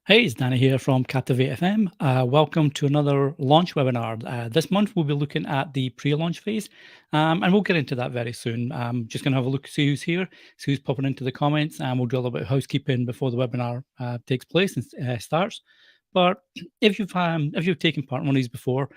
Hey, it's Danny here from Captivate FM. Welcome to another launch webinar. This month we'll be looking at the pre-launch phase, and we'll get into that very soon. I'm just going to have a look, see who's here, see who's popping into the comments, and we'll do a little bit of housekeeping before the webinar takes place and starts. But if you've taken part in one of these before,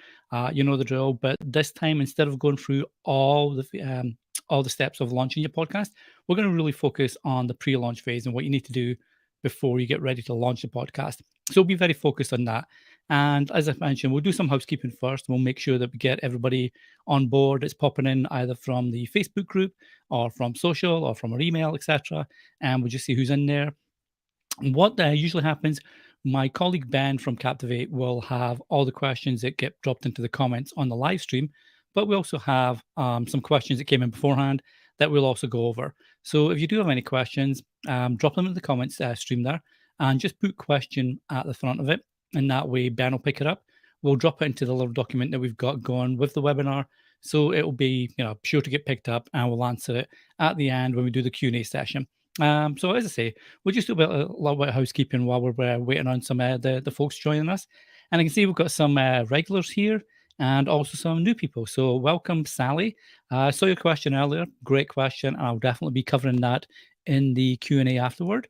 you know the drill. But this time, instead of going through all the steps of launching your podcast, we're going to really focus on the pre-launch phase and what you need to do before you get ready to launch the podcast. So we'll be very focused on that. And as I mentioned, we'll do some housekeeping first. We'll make sure that we get everybody on board. It's popping in either from the Facebook group or from social or from our email, etc. And we'll just see who's in there. What usually happens, my colleague Ben from Captivate will have all the questions that get dropped into the comments on the live stream, but we also have some questions that came in beforehand that we'll also go over. So if you do have any questions, drop them in the comments stream there and just put question at the front of it. And that way Ben will pick it up. We'll drop it into the little document that we've got going with the webinar. So it will be sure to get picked up, and we'll answer it at the end when we do the Q&A session. So as I say, we'll just do a little bit of housekeeping while we're waiting on some the folks joining us. And I can see we've got some regulars here and also some new people. So welcome, Sally. I saw your question earlier. Great question. I'll definitely be covering that in the Q&A afterward.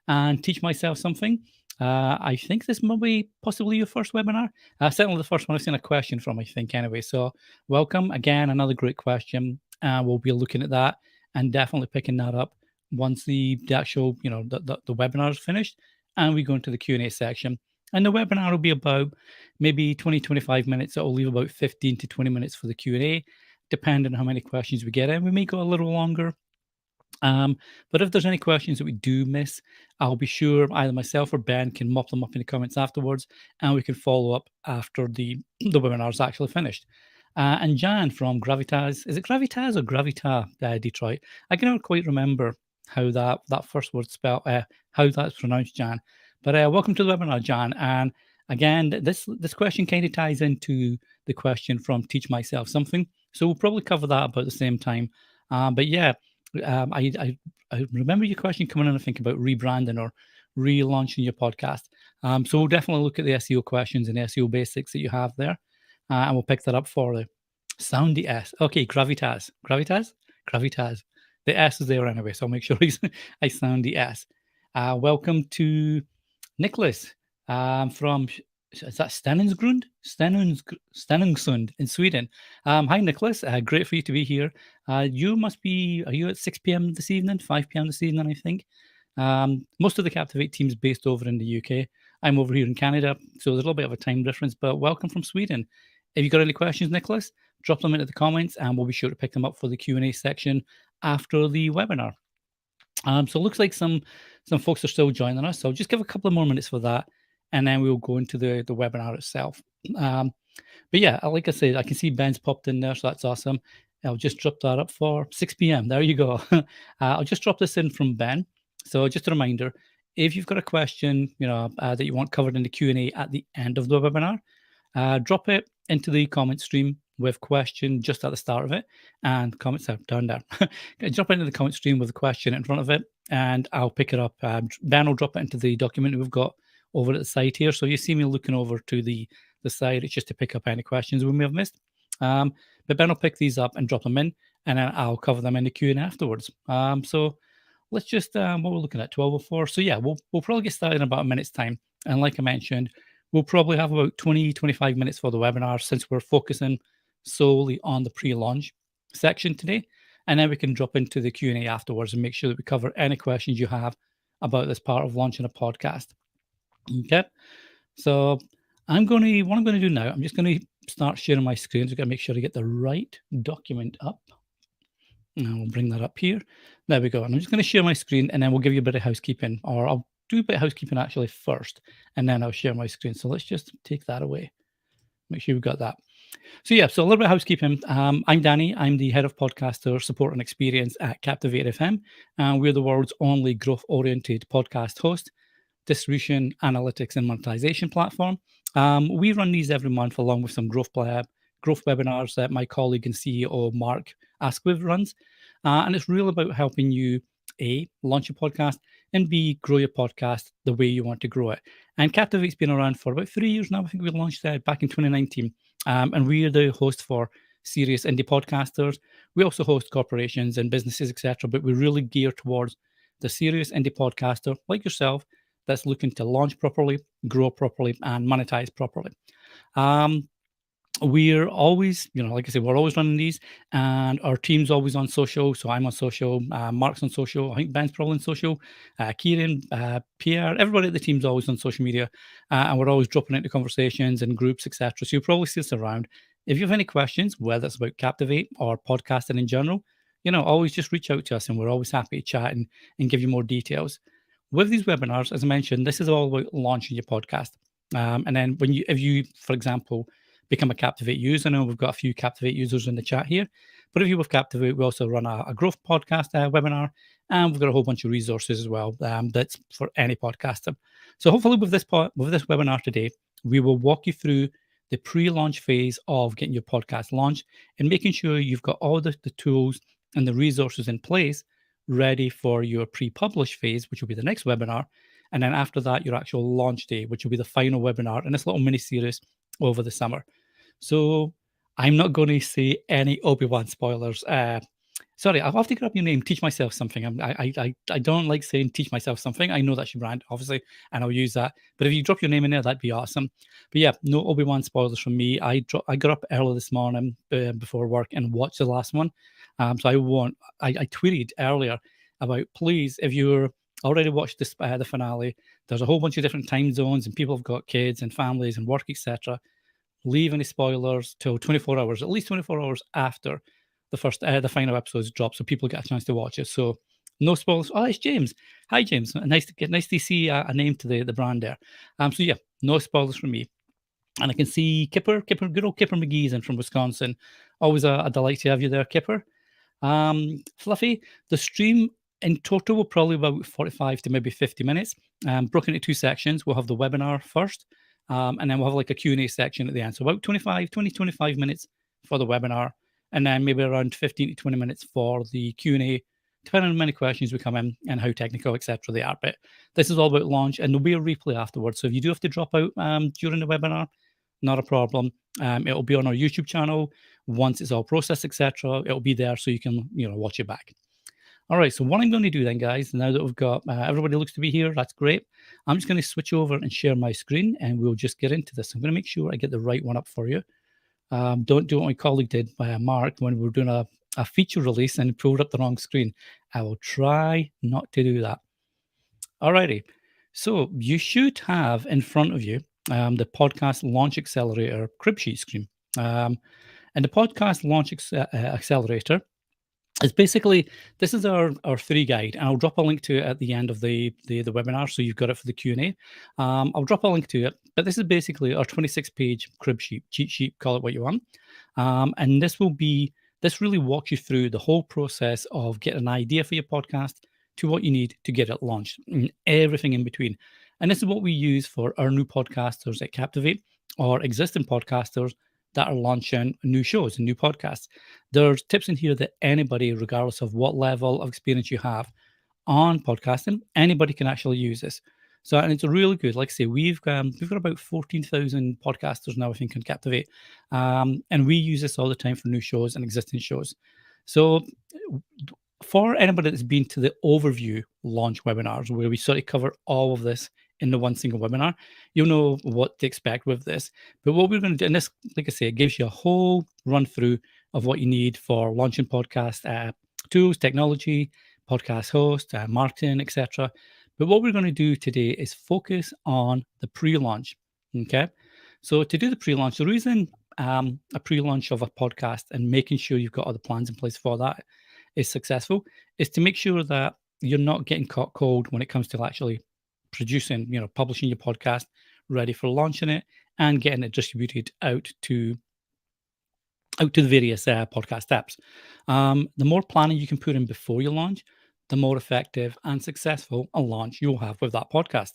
And teach myself something. I think this might be possibly your first webinar. Certainly the first one I've seen a question from, I think, anyway. So welcome. Again, another great question. We'll be looking at that and definitely picking that up once the actual, the webinar is finished and we go into the Q&A section. And the webinar will be about maybe 20, 25 minutes. It will leave about 15 to 20 minutes for the Q&A, depending on how many questions we get in. We may go a little longer. But if there's any questions that we do miss, I'll be sure either myself or Ben can mop them up in the comments afterwards, and we can follow up after the webinar is actually finished. And Jan from Gravitas, is it Gravitas or Gravita, Detroit? I cannot quite remember how that first word spelled, how that's pronounced, Jan. But welcome to the webinar, Jan. And again, this question kind of ties into the question from Teach Myself Something. So we'll probably cover that about the same time. But yeah, I remember your question coming in, I think, about rebranding or relaunching your podcast. So we'll definitely look at the SEO questions and SEO basics that you have there, and we'll pick that up for you. Sound the S. Okay, Gravitas. The S is there anyway, so I'll make sure I sound the S. Welcome to Nicholas from, is that Stenungsund? Stenungsund in Sweden. Hi, Nicholas. Great for you to be here. Are you at 6 p.m. this evening, 5 p.m. this evening, I think? Most of the Captivate team's based over in the UK. I'm over here in Canada, so there's a little bit of a time difference, but welcome from Sweden. If you've got any questions, Nicholas, drop them into the comments and we'll be sure to pick them up for the Q&A section after the webinar. So it looks like some folks are still joining us, so just give a couple of more minutes for that, and then we'll go into the webinar itself. But yeah, like I said, I can see Ben's popped in there, so that's awesome. I'll just drop that up for 6 p.m. There you go. I'll just drop this in from Ben. So just a reminder, if you've got a question, that you want covered in the Q&A at the end of the webinar, drop it into the comment stream with question just at the start of it, and comments are down there. Drop it into the comment stream with a question in front of it, and I'll pick it up. Ben will drop it into the document we've got over at the side here. So you see me looking over to the side. It's just to pick up any questions we may have missed. But Ben will pick these up and drop them in, and then I'll cover them in the Q&A afterwards. So let's just, what we're looking at, 12:04. So yeah, we'll probably get started in about a minute's time. And like I mentioned, we'll probably have about 20, 25 minutes for the webinar since we're focusing solely on the pre-launch section today. And then we can drop into the Q&A afterwards and make sure that we cover any questions you have about this part of launching a podcast. Okay, so what I'm going to do now, I'm just going to start sharing my screen. So I've got to make sure I get the right document up. And I'll bring that up here. There we go. And I'm just going to share my screen, and then we'll give you a bit of housekeeping, or I'll do a bit of housekeeping actually first, and then I'll share my screen. So let's just take that away. Make sure we've got that. So yeah, so a little bit of housekeeping. I'm Danny. I'm the head of podcaster support and experience at Captivate FM, and we're the world's only growth-oriented podcast host, distribution, analytics, and monetization platform. We run these every month along with some growth webinars that my colleague and CEO Mark Asquith runs, and it's really about helping you A, launch your podcast, and B, grow your podcast the way you want to grow it. And Captivate's been around for about 3 years now. I think we launched back in 2019. And we are the host for serious indie podcasters. We also host corporations and businesses, etc. But we really gear towards the serious indie podcaster like yourself that's looking to launch properly, grow properly, and monetize properly. We're always, like I said, we're always running these, and our team's always on social. So I'm on social, Mark's on social, I think Ben's probably on social, Kieran, Pierre, everybody at the team's always on social media, and we're always dropping into conversations and groups, etc. So you'll probably see us around. If you have any questions, whether it's about Captivate or podcasting in general, always just reach out to us, and we're always happy to chat and give you more details. With these webinars, as I mentioned, this is all about launching your podcast. And then if you, for example, become a Captivate user. I know we've got a few Captivate users in the chat here, but if you're with Captivate, we also run a growth podcast webinar, and we've got a whole bunch of resources as well that's for any podcaster. So hopefully with this webinar today, we will walk you through the pre-launch phase of getting your podcast launched and making sure you've got all the tools and the resources in place ready for your pre-publish phase, which will be the next webinar. And then after that, your actual launch day, which will be the final webinar in this little mini series over the summer. So I'm not going to say any Obi-Wan spoilers. Sorry, I'll have to grab your name, teach myself something. I don't like saying teach myself something. I know that's your brand, obviously, and I'll use that. But if you drop your name in there, that'd be awesome. But yeah, no Obi-Wan spoilers from me. I got up early this morning before work and watched the last one. So I tweeted earlier about, please, if you're already watched this, the finale, there's a whole bunch of different time zones and people have got kids and families and work, etc. Leave any spoilers till 24 hours, at least 24 hours after the final episodes drop, so people get a chance to watch it. So no spoilers. Oh, it's James. Hi, James. Nice to see a name to the brand there. So yeah, no spoilers from me. And I can see Kipper, good old Kipper McGee's in from Wisconsin. Always a delight to have you there, Kipper. Fluffy, the stream in total will probably be about 45 to maybe 50 minutes, broken into two sections. We'll have the webinar first, and then we'll have like a Q&A section at the end. So about 25 minutes for the webinar, and then maybe around 15 to 20 minutes for the Q&A, depending on how many questions we come in and how technical, etc. they are. But this is all about launch, and there'll be a replay afterwards. So if you do have to drop out during the webinar, not a problem. It'll be on our YouTube channel. Once it's all processed, etc., it'll be there so you can, watch it back. All right, so what I'm going to do then, guys, now that we've got everybody looks to be here, that's great. I'm just going to switch over and share my screen, and we'll just get into this. I'm going to make sure I get the right one up for you. Don't do what my colleague did, Mark, when we were doing a feature release and pulled up the wrong screen. I will try not to do that. All righty. So you should have in front of you the podcast launch accelerator crib sheet screen. And the podcast launch accelerator is basically, this is our free guide, and I'll drop a link to it at the end of the webinar, so you've got it for the Q&A. I'll drop a link to it, but this is basically our 26-page crib sheet, cheat sheet, call it what you want. And this really walks you through the whole process of getting an idea for your podcast to what you need to get it launched, and everything in between. And this is what we use for our new podcasters at Captivate, or existing podcasters that are launching new shows and new podcasts. There's tips in here that anybody, regardless of what level of experience you have on podcasting, anybody can actually use this. So, and it's really good. Like I say, we've got about 14,000 podcasters now, I think, on Captivate, and we use this all the time for new shows and existing shows. So, for anybody that's been to the overview launch webinars, where we sort of cover all of this in the one single webinar, you'll know what to expect with this. But what we're going to do, and this, like I say, it gives you a whole run through of what you need for launching podcast tools, technology, podcast host, marketing, etc. But what we're going to do today is focus on the pre-launch. Okay, so to do the pre-launch, the reason a pre-launch of a podcast and making sure you've got all the plans in place for that is successful is to make sure that you're not getting caught cold when it comes to actually producing, publishing your podcast, ready for launching it and getting it distributed out to the various podcast apps. The more planning you can put in before you launch, the more effective and successful a launch you'll have with that podcast.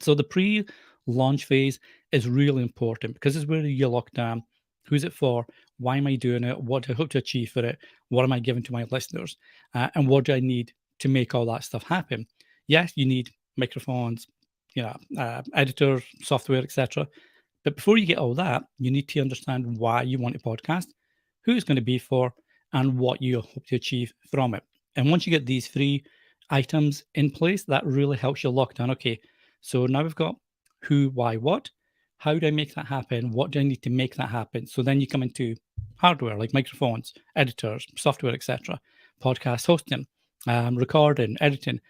So the pre-launch phase is really important because it's where you lock down who's it for, why am I doing it, what do I hope to achieve for it, what am I giving to my listeners, and what do I need to make all that stuff happen. Yes, you need microphones, editors, software, etc. But before you get all that, you need to understand why you want a podcast, who it's going to be for, and what you hope to achieve from it. And once you get these three items in place, that really helps you lock down. Okay, so now we've got who, why, what. How do I make that happen? What do I need to make that happen? So then you come into hardware like microphones, editors, software, etc., podcast hosting, recording, editing,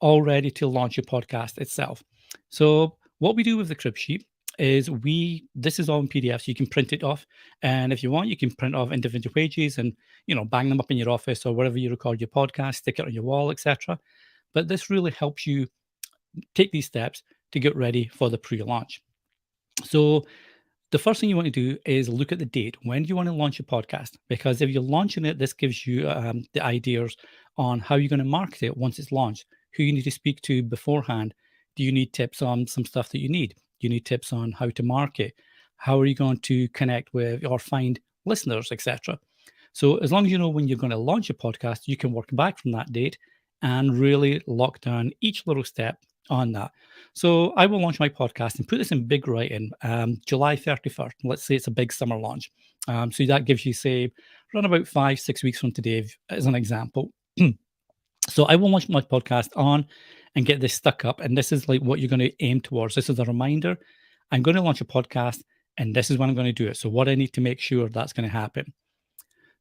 all ready to launch your podcast itself. So what we do with the crib sheet is this is all in PDF, so you can print it off, and if you want, you can print off individual pages and bang them up in your office or wherever you record your podcast, stick it on your wall, etc. But this really helps you take these steps to get ready for the pre-launch. So the first thing you want to do is look at the date. When do you want to launch your podcast? Because if you're launching it, this gives you the ideas on how you're going to market it once it's launched, who you need to speak to beforehand. Do you need tips on some stuff that you need? Do you need tips on how to market? How are you going to connect with or find listeners, etc.? So as long as you know when you're going to launch your podcast, you can work back from that date and really lock down each little step on that. So I will launch my podcast and put this in big writing, July 31st. Let's say it's a big summer launch. So that gives you, say, around about 5-6 weeks from today, as an example. So I will launch my podcast on and get this stuck up. And this is like what you're going to aim towards. This is a reminder. I'm going to launch a podcast and this is when I'm going to do it. So what I need to make sure that's going to happen.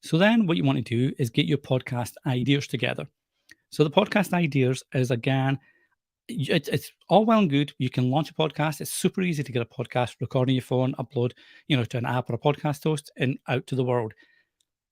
So then what you want to do is get your podcast ideas together. So the podcast ideas is, again, it's all well and good. You can launch a podcast. It's super easy to get a podcast, record on your phone, upload, to an app or a podcast host and out to the world.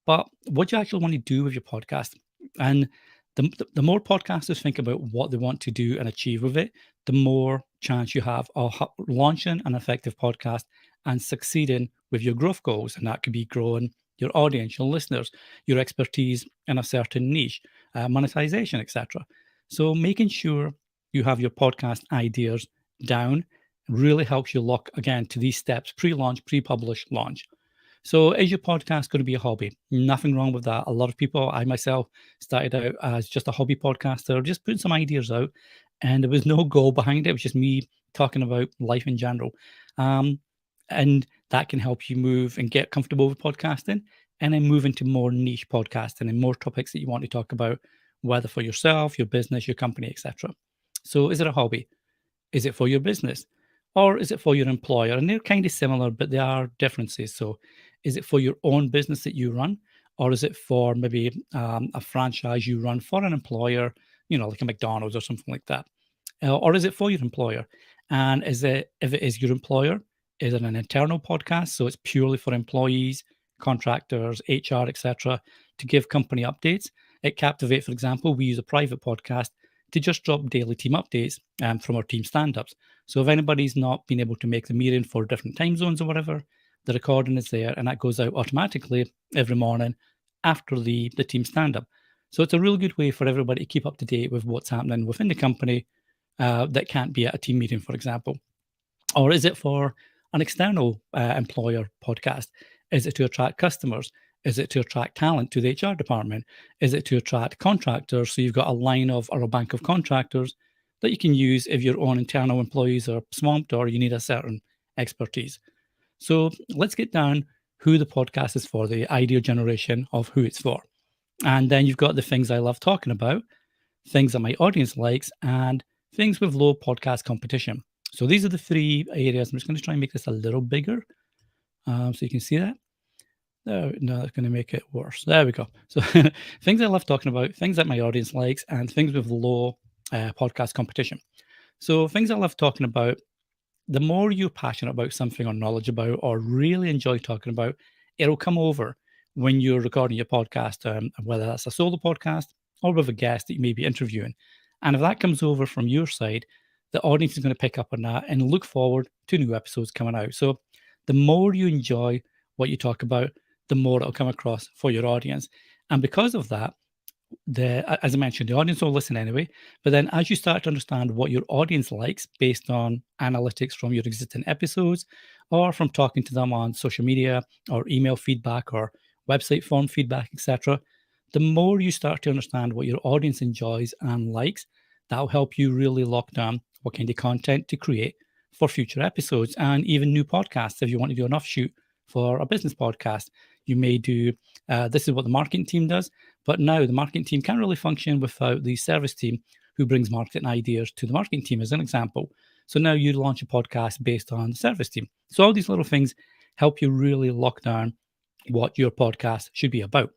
But what do you actually want to do with your podcast? And the more podcasters think about what they want to do and achieve with it, the more chance you have of launching an effective podcast and succeeding with your growth goals. And that could be growing your audience, your listeners, your expertise in a certain niche, monetization, etc. So making sure you have your podcast ideas down really helps you lock, again, to these steps: pre-launch, pre-publish, launch. So is your podcast going to be a hobby? Nothing wrong with that. A lot of people, I myself, started out as just a hobby podcaster, just putting some ideas out, and there was no goal behind it. It was just me talking about life in general. And that can help you move and get comfortable with podcasting and then move into more niche podcasting and more topics that you want to talk about, whether for yourself, your business, your company, etc. So is it a hobby? Is it for your business? Or is it for your employer? And they're kind of similar, but there are differences. So is it for your own business that you run? Or is it for maybe a franchise you run for an employer, like a McDonald's or something like that? Or is it for your employer? And if it is your employer, is it an internal podcast? So it's purely for employees, contractors, HR, etc., to give company updates. At Captivate, for example, we use a private podcast to just drop daily team updates from our team stand-ups. So if anybody's not been able to make the meeting for different time zones or whatever, the recording is there and that goes out automatically every morning after the team stand-up. So it's a really good way for everybody to keep up to date with what's happening within the company that can't be at a team meeting, for example. Or is it for an external employer podcast? Is it to attract customers? Is it to attract talent to the HR department? Is it to attract contractors? So you've got a line of or a bank of contractors that you can use if your own internal employees are swamped or you need a certain expertise. So let's get down who the podcast is for, the idea generation of who it's for. And then you've got the things I love talking about, things that my audience likes, and things with low podcast competition. So these are the three areas. I'm just going to try and make this a little bigger so you can see that. No, that's going to make it worse. There we go. So things I love talking about, things that my audience likes, and things with low podcast competition. So things I love talking about, the more you're passionate about something or knowledge about or really enjoy talking about, it'll come over when you're recording your podcast, whether that's a solo podcast or with a guest that you may be interviewing. And if that comes over from your side, the audience is going to pick up on that and look forward to new episodes coming out. So the more you enjoy what you talk about, the more it'll come across for your audience. And because of that, as I mentioned, the audience will listen anyway. But then as you start to understand what your audience likes based on analytics from your existing episodes or from talking to them on social media or email feedback or website form feedback, etc., The more you start to understand what your audience enjoys and likes, that'll help you really lock down what kind of content to create for future episodes and even new podcasts. If you want to do an offshoot for a business podcast, you may do this is what the marketing team does, but now the marketing team can't really function without the service team who brings marketing ideas to the marketing team, as an example. So now you launch a podcast based on the service team. So all these little things help you really lock down what your podcast should be about.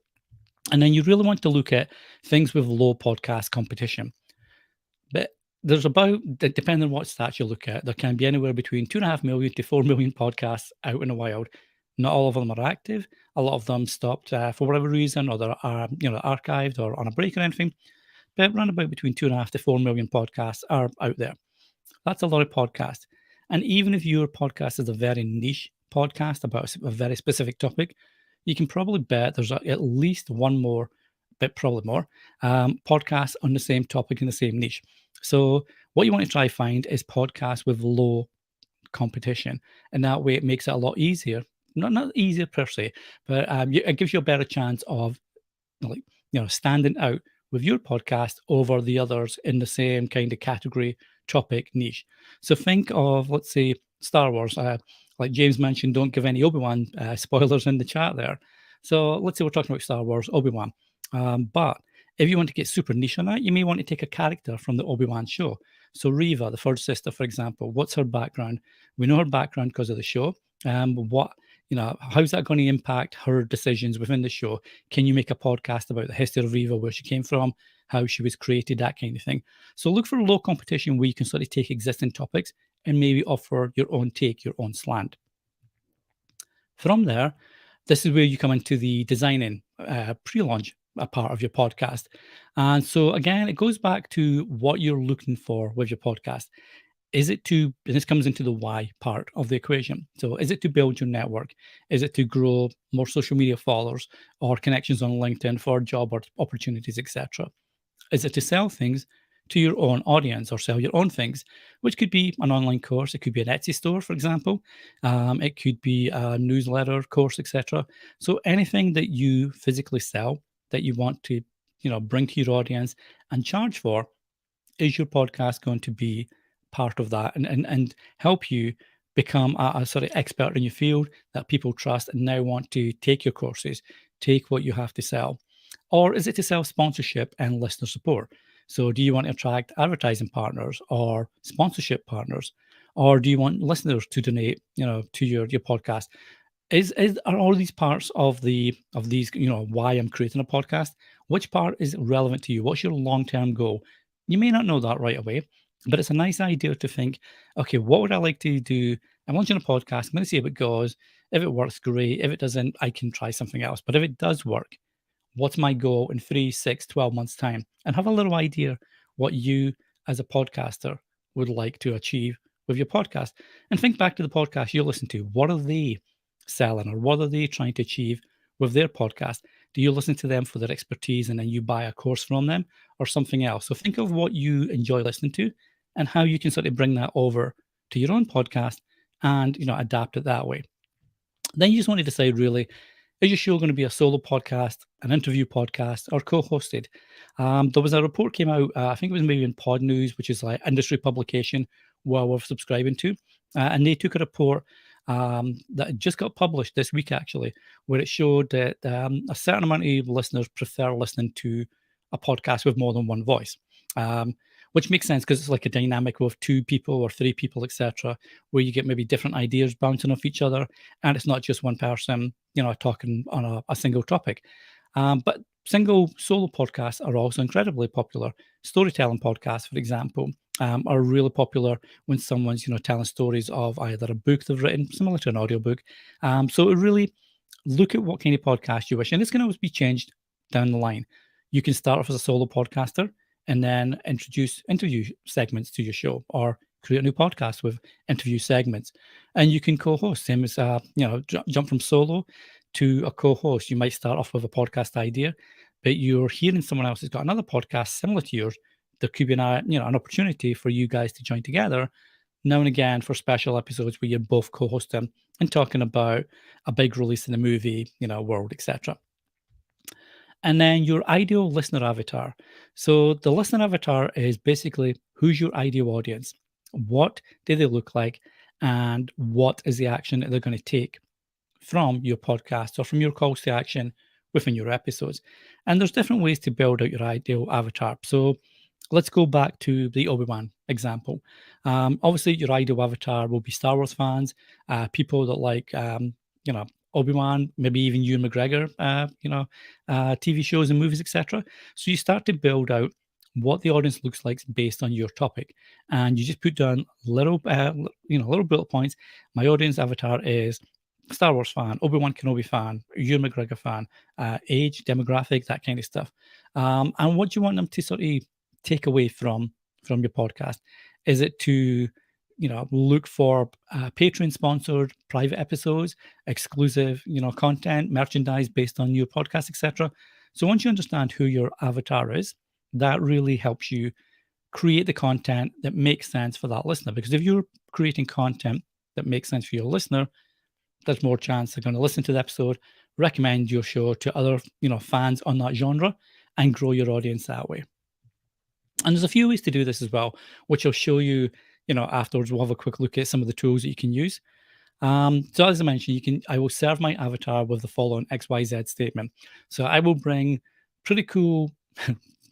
And then you really want to look at things with low podcast competition. But there's about, depending on what stats you look at, there can be anywhere between 2.5 million to 4 million podcasts out in the wild. Not all of them are active. A lot of them stopped for whatever reason, or they're archived or on a break or anything. But around about between 2.5 to 4 million podcasts are out there. That's a lot of podcasts. And even if your podcast is a very niche podcast about a very specific topic, you can probably bet there's at least one more, but probably more, podcasts on the same topic in the same niche. So what you want to try find is podcasts with low competition, and that way it makes it a lot easier. Not easier per se, but it gives you a better chance of like standing out with your podcast over the others in the same kind of category, topic, niche. So think of, let's say, Star Wars. Like James mentioned, don't give any Obi-Wan spoilers in the chat there. So let's say we're talking about Star Wars, Obi-Wan. But if you want to get super niche on that, you may want to take a character from the Obi-Wan show. So Reva, the third sister, for example, what's her background? We know her background because of the show. How's that going to impact her decisions within the show? Can you make a podcast about the history of Reva, where she came from, how she was created, that kind of thing? So look for low competition where you can sort of take existing topics and maybe offer your own take, your own slant. From there, this is where you come into the designing pre-launch part of your podcast. And so again, it goes back to what you're looking for with your podcast. Is it to, and this comes into the why part of the equation. So is it to build your network? Is it to grow more social media followers or connections on LinkedIn for job or opportunities, etc.? Is it to sell things to your own audience or sell your own things, which could be an online course? It could be an Etsy store, for example. It could be a newsletter course, etc. So anything that you physically sell that you want to, bring to your audience and charge for, is your podcast going to be part of that and help you become a sort of expert in your field that people trust and now want to take your courses, take what you have to sell? Or is it to sell sponsorship and listener support? So do you want to attract advertising partners or sponsorship partners? Or do you want listeners to donate, to your podcast? Are all these parts of these, why I'm creating a podcast? Which part is relevant to you? What's your long-term goal? You may not know that right away, but it's a nice idea to think, okay, what would I like to do? I'm launching a podcast. I'm going to see if it goes. If it works, great. If it doesn't, I can try something else. But if it does work, what's my goal in 3, 6, 12 months' time? And have a little idea what you as a podcaster would like to achieve with your podcast. And think back to the podcast you listen to. What are they selling, or what are they trying to achieve with their podcast? Do you listen to them for their expertise and then you buy a course from them, or something else? So think of what you enjoy listening to and how you can sort of bring that over to your own podcast and adapt it that way. Then you just want to decide, really, is your show going to be a solo podcast, an interview podcast, or co-hosted? There was a report came out, I think it was maybe in Pod News, which is like industry publication where we're subscribing to, and they took a report that just got published this week, actually, where it showed that a certain amount of listeners prefer listening to a podcast with more than one voice. Which makes sense because it's like a dynamic with 2 people or 3 people, etc., where you get maybe different ideas bouncing off each other, and it's not just one person, talking on a single topic. But single solo podcasts are also incredibly popular. Storytelling podcasts, for example, are really popular when someone's, telling stories of either a book they've written, similar to an audiobook. So it really look at what kind of podcast you wish, and this can always be changed down the line. You can start off as a solo podcaster and then introduce interview segments to your show, or create a new podcast with interview segments. And you can co-host, same as, jump from solo to a co-host. You might start off with a podcast idea, but you're hearing someone else has got another podcast similar to yours. There could be an opportunity for you guys to join together now and again for special episodes where you're both co-hosting and talking about a big release in the movie, world, etc. And then your ideal listener avatar. So the listener avatar is basically who's your ideal audience? What do they look like? And what is the action that they're going to take from your podcast or from your calls to action within your episodes? And there's different ways to build out your ideal avatar. So let's go back to the Obi-Wan example. Obviously, your ideal avatar will be Star Wars fans, people that like, you know, Obi-Wan, maybe even Ewan McGregor, TV shows and movies, etc. So you start to build out what the audience looks like based on your topic, and you just put down little, little bullet points. My audience avatar is Star Wars fan, Obi-Wan Kenobi fan, Ewan McGregor fan, age, demographic, that kind of stuff. And what do you want them to sort of take away from your podcast? Is it to look for Patreon sponsored private episodes, exclusive content, merchandise based on your podcast, etc.? So once you understand who your avatar is, that really helps you create the content that makes sense for that listener. Because if you're creating content that makes sense for your listener, there's more chance they're going to listen to the episode, recommend your show to other fans on that genre, and grow your audience that way. And there's a few ways to do this as well, which I'll show you, afterwards. We'll have a quick look at some of the tools that you can use. So as I mentioned, I will serve my avatar with the following XYZ statement. So I will bring pretty cool,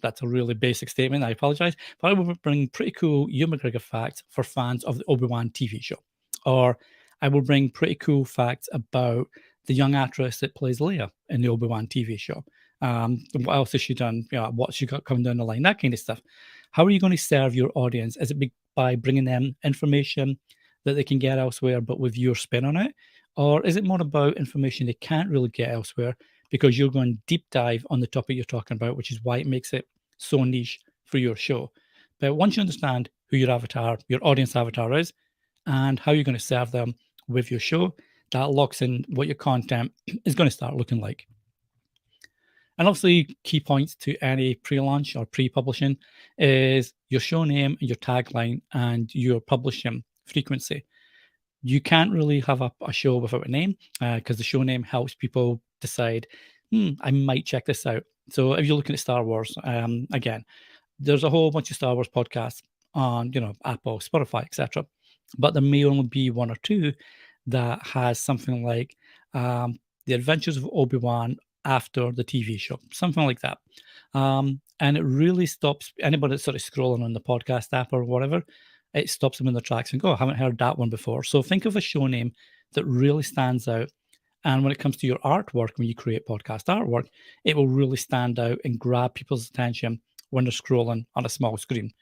that's a really basic statement, I apologize, but I will bring pretty cool Ewan McGregor facts for fans of the Obi-Wan TV show. Or I will bring pretty cool facts about the young actress that plays Leia in the Obi-Wan TV show. What else has she done? What she got coming down the line, that kind of stuff. How are you going to serve your audience? Is it by bringing them information that they can get elsewhere, but with your spin on it? Or is it more about information they can't really get elsewhere because you're going deep dive on the topic you're talking about, which is why it makes it so niche for your show? But once you understand who your avatar, your audience avatar is, and how you're going to serve them with your show, that locks in what your content is going to start looking like. And obviously, key points to any pre-launch or pre-publishing is your show name and your tagline and your publishing frequency. You can't really have a show without a name because the show name helps people decide, I might check this out. So if you're looking at Star Wars, again, there's a whole bunch of Star Wars podcasts on, Apple, Spotify, etc. But there may only be one or two that has something like The Adventures of Obi-Wan after the TV show, something like that. And it really stops anybody that's sort of scrolling on the podcast app or whatever. It stops them in their tracks and go, I haven't heard that one before. So think of a show name that really stands out. And when it comes to your artwork, when you create podcast artwork, it will really stand out and grab people's attention when they're scrolling on a small screen.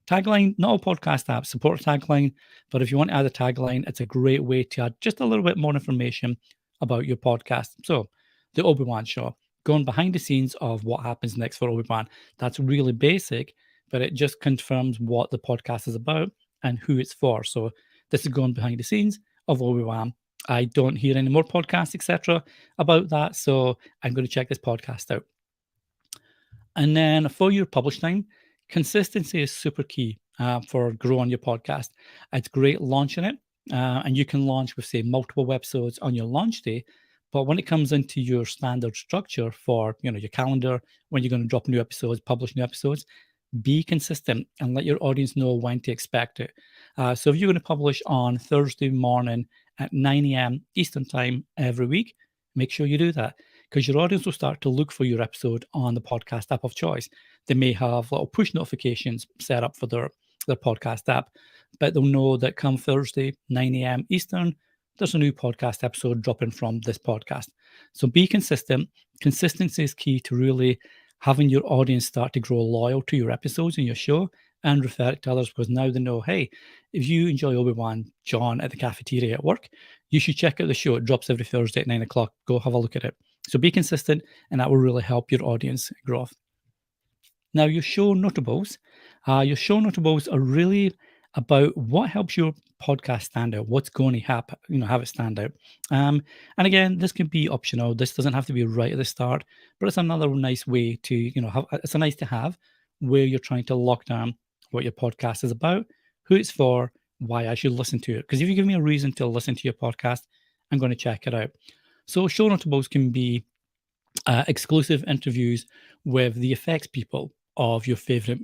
Tagline, not all podcast apps support a tagline, but if you want to add a tagline, it's a great way to add just a little bit more information about your podcast. So, the Obi-Wan show, going behind the scenes of what happens next for Obi-Wan. That's really basic, but it just confirms what the podcast is about and who it's for. So, this is going behind the scenes of Obi-Wan. I don't hear any more podcasts, etc., about that, so I'm going to check this podcast out. And then for your publish time, consistency is super key for growing your podcast. It's great launching it, and you can launch with, say, multiple episodes on your launch day. But when it comes into your standard structure for your calendar, when you're going to drop new episodes, publish new episodes, be consistent and let your audience know when to expect it. So if you're going to publish on Thursday morning at 9 a.m. Eastern time every week, make sure you do that, because your audience will start to look for your episode on the podcast app of choice. They may have little push notifications set up for their podcast app, but they'll know that come Thursday, 9 a.m. Eastern, there's a new podcast episode dropping from this podcast. So be consistent. Consistency is key to really having your audience start to grow loyal to your episodes and your show and refer it to others, because now they know, hey, if you enjoy Obi-Wan John at the cafeteria at work, you should check out the show. It drops every Thursday at 9 o'clock. Go have a look at it. So be consistent, and that will really help your audience growth. Now, your show notables. Your show notables are really about what helps your podcast stand out, what's going to have it stand out. And again, this can be optional. This doesn't have to be right at the start, but it's another nice way to, it's a nice to have where you're trying to lock down what your podcast is about, who it's for, why I should listen to it. Because if you give me a reason to listen to your podcast, I'm going to check it out. So show notables can be exclusive interviews with the effects people of your favorite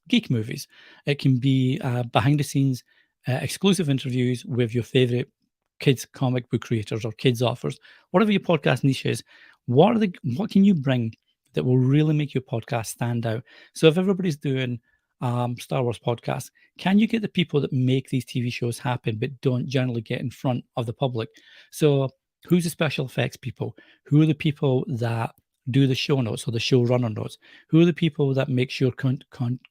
geek movies. It can be behind the scenes exclusive interviews with your favorite kids comic book creators or kids authors, whatever your podcast niche is. What can you bring that will really make your podcast stand out? So if everybody's doing Star Wars podcasts, can you get the people that make these TV shows happen but don't generally get in front of the public? So who's the special effects people? Who are the people that do the show notes or the showrunner notes? Who are the people that make sure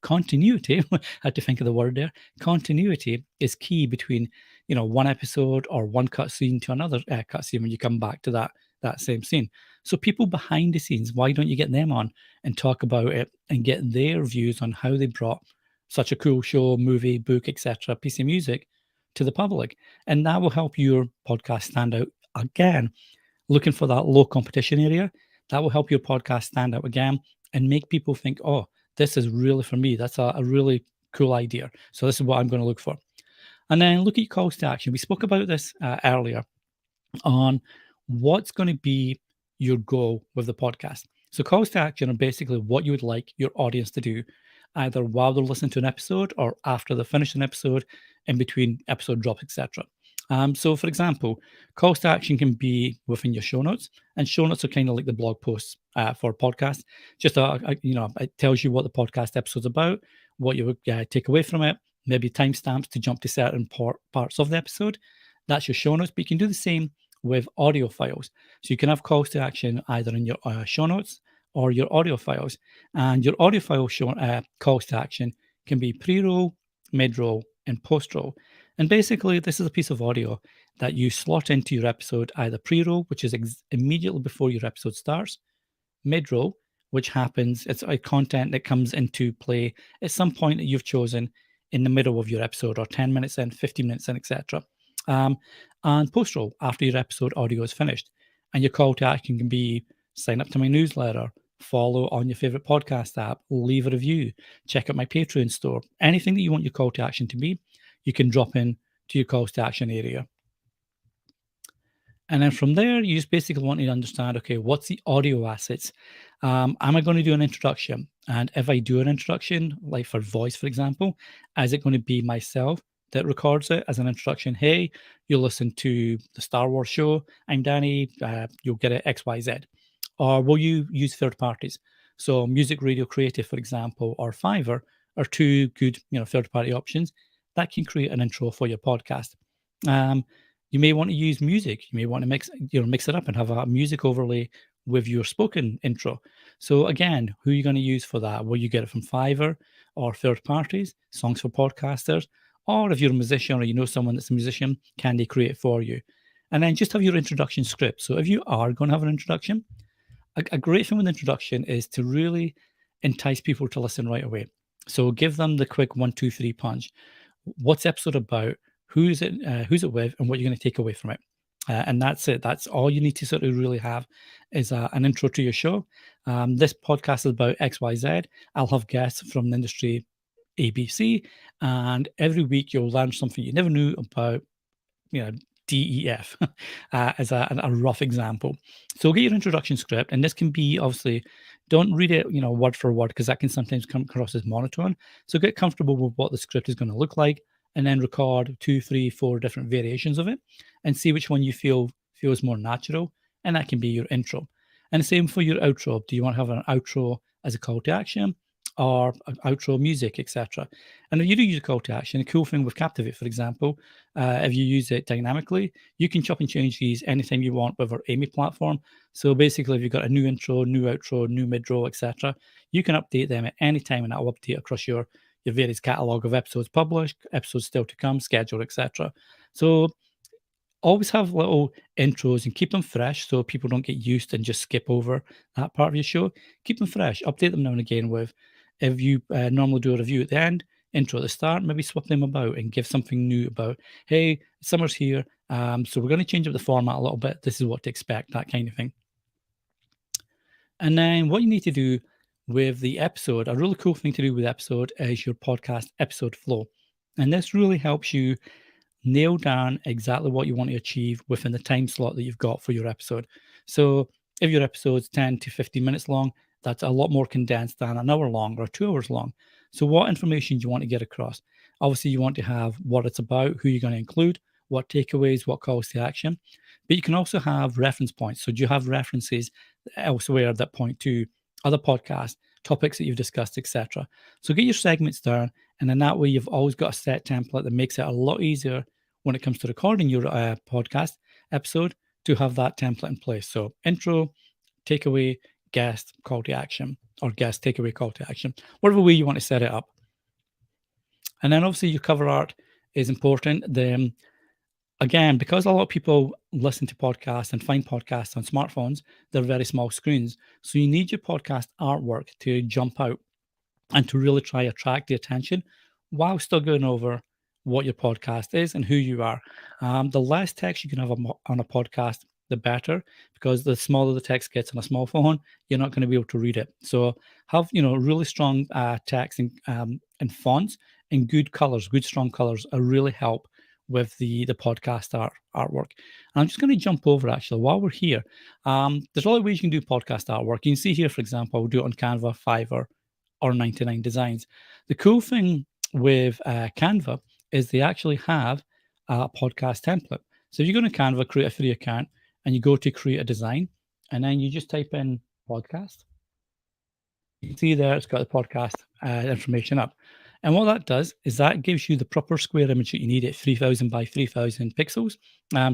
continuity? I had to think of the word there. Continuity is key between one episode or one cut scene to another cut scene when you come back to that same scene. So people behind the scenes, why don't you get them on and talk about it and get their views on how they brought such a cool show, movie, book, etc., piece of music to the public, and that will help your podcast stand out again. Looking for that low competition area, that will help your podcast stand out again and make people think, oh, this is really for me. That's a really cool idea. So this is what I'm going to look for. And then look at calls to action. We spoke about this earlier on what's going to be your goal with the podcast. So calls to action are basically what you would like your audience to do, either while they're listening to an episode or after they finish an episode, in between episode drops, etc. So, for example, calls to action can be within your show notes, and show notes are kind of like the blog posts for podcasts. Just it tells you what the podcast episode's about, what you would take away from it, maybe timestamps to jump to certain parts of the episode. That's your show notes, but you can do the same with audio files. So you can have calls to action either in your show notes or your audio files. And your audio file calls to action can be pre-roll, mid-roll, and post-roll. And basically, this is a piece of audio that you slot into your episode, either pre-roll, which is immediately before your episode starts, mid-roll, which happens, it's a content that comes into play at some point that you've chosen in the middle of your episode, or 10 minutes in, 15 minutes in, etc. And post-roll after your episode audio is finished. And your call to action can be sign up to my newsletter, follow on your favorite podcast app, leave a review, check out my Patreon store. Anything that you want your call to action to be, you can drop in to your calls to action area. And then from there, you just basically want to understand, okay, what's the audio assets? Am I going to do an introduction? And if I do an introduction, like for voice, for example, is it going to be myself that records it as an introduction? Hey, you'll listen to the Star Wars show. I'm Danny. You'll get it XYZ. Or will you use third parties? So Music Radio Creative, for example, or Fiverr are two good, third party options that can create an intro for your podcast. You may want to use music. You may want to mix it up and have a music overlay with your spoken intro. So again, who are you going to use for that? Will you get it from Fiverr or third parties, Songs for Podcasters? Or if you're a musician or you know someone that's a musician, can they create it for you? And then just have your introduction script. So if you are going to have an introduction, a great thing with introduction is to really entice people to listen right away. So give them the quick 1, 2, 3 punch. What's the episode about? Who's it with, and what you're going to take away from it. And that's it. That's all you need to sort of really have is an intro to your show. This podcast is about XYZ. I'll have guests from the industry ABC, and every week you'll learn something you never knew about, DEF as a rough example. So get your introduction script, and this can be, obviously, don't read it, word for word, because that can sometimes come across as monotone. So get comfortable with what the script is going to look like, and then record 2, 3, 4 different variations of it, and see which one you feel feels more natural, and that can be your intro. And the same for your outro. Do you want to have an outro as a call to action, or outro music, etc.? And if you do use a call to action, the cool thing with Captivate, for example, if you use it dynamically, you can chop and change these anytime you want with our Amy platform. So basically, if you've got a new intro, new outro, new mid-roll, etc., you can update them at any time, and that will update across your various catalog of episodes published, episodes still to come, schedule, etc. So always have little intros and keep them fresh so people don't get used and just skip over that part of your show. Keep them fresh, update them now and again with, if you normally do a review at the end, intro at the start, maybe swap them about and give something new about, hey, summer's here, so we're going to change up the format a little bit. This is what to expect, that kind of thing. And then what you need to do with the episode, a really cool thing to do with episode is your podcast episode flow. And this really helps you nail down exactly what you want to achieve within the time slot that you've got for your episode. So if your episode's 10 to 15 minutes long, that's a lot more condensed than an hour long or 2 hours long. So what information do you want to get across? Obviously, you want to have what it's about, who you're going to include, what takeaways, what calls to action. But you can also have reference points. So do you have references elsewhere that point to other podcasts, topics that you've discussed, etc.? So get your segments down, and then that way you've always got a set template that makes it a lot easier when it comes to recording your podcast episode to have that template in place. So intro, takeaway, guest, call to action, or guest, takeaway, call to action, whatever way you want to set it up. And then obviously your cover art is important. Then again, because a lot of people listen to podcasts and find podcasts on smartphones, they're very small screens. So you need your podcast artwork to jump out and to really try attract the attention while still going over what your podcast is and who you are. The less text you can have on a podcast, the better, because the smaller the text gets on a small phone, you're not going to be able to read it. So have really strong text and fonts and good colors, good strong colors, really help with the podcast artwork. And I'm just going to jump over actually while we're here. There's a lot of ways you can do podcast artwork. You can see here, for example, we'll do it on Canva, Fiverr, or 99 Designs. The cool thing with Canva is they actually have a podcast template. So if you go to Canva, create a free account, and you go to create a design, and then you just type in podcast. You can see there it's got the podcast information up. And what that does is that gives you the proper square image that you need at 3000 by 3000 pixels.